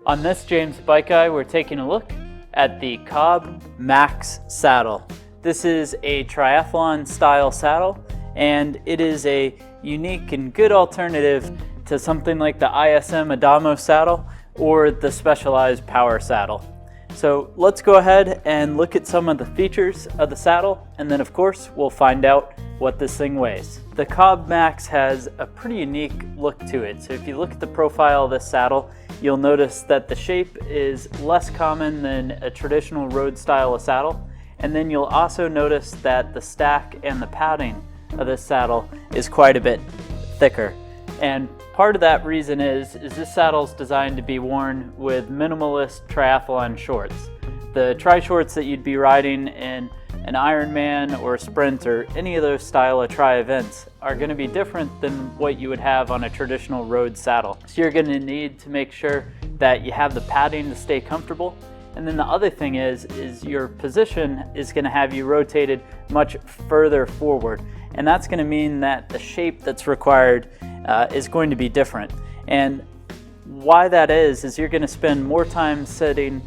On this James Bike Guy, we're taking a look at the COBB Max saddle. This is a triathlon style saddle, and it is a unique and good alternative to something like the ISM Adamo saddle or the Specialized Power saddle. So let's go ahead and look at some of the features of the saddle, and then of course we'll find out what this thing weighs. The COBB Max has a pretty unique look to it. So if you look at the profile of this saddle, you'll notice that the shape is less common than a traditional road style of saddle. And then you'll also notice that the stack and the padding of this saddle is quite a bit thicker. And part of that reason is this saddle is designed to be worn with minimalist triathlon shorts. The tri-shorts that you'd be riding in an Ironman or a sprint or any of those style of tri events are going to be different than what you would have on a traditional road saddle. So you're going to need to make sure that you have the padding to stay comfortable. And then the other thing is your position is going to have you rotated much further forward. And that's going to mean that the shape that's required is going to be different. And why that is you're going to spend more time sitting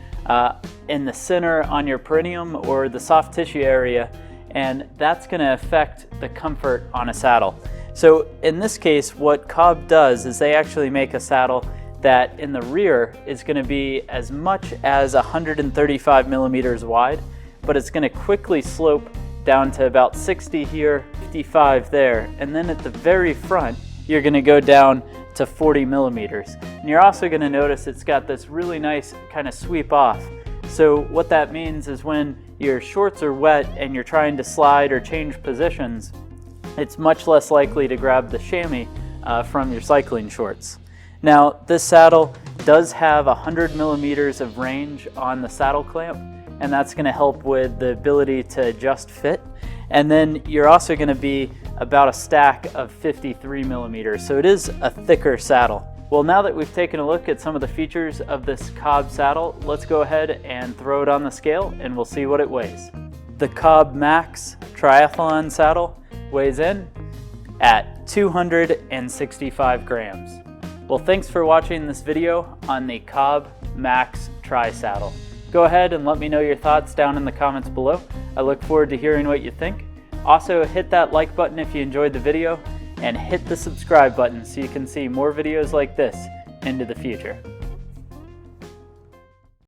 in the center on your perineum or the soft tissue area, and that's going to affect the comfort on a saddle. So in this case, what COBB does is they actually make a saddle that in the rear is going to be as much as 135 millimeters wide, but it's going to quickly slope down to about 60 here, 55 there, and then at the very front you're going to go down to 40 millimeters. And you're also going to notice it's got this really nice kind of sweep off. So what that means is when your shorts are wet and you're trying to slide or change positions, it's much less likely to grab the chamois from your cycling shorts. Now, this saddle does have 100 millimeters of range on the saddle clamp, and that's going to help with the ability to adjust fit. And then you're also going to be about a stack of 53 millimeters, so it is a thicker saddle. Well, now that we've taken a look at some of the features of this COBB saddle, let's go ahead and throw it on the scale and we'll see what it weighs. The COBB Max Triathlon saddle weighs in at 265 grams. Well, thanks for watching this video on the COBB Max Tri saddle. Go ahead and let me know your thoughts down in the comments below. I look forward to hearing what you think. Also, hit that like button if you enjoyed the video, and hit the subscribe button so you can see more videos like this into the future.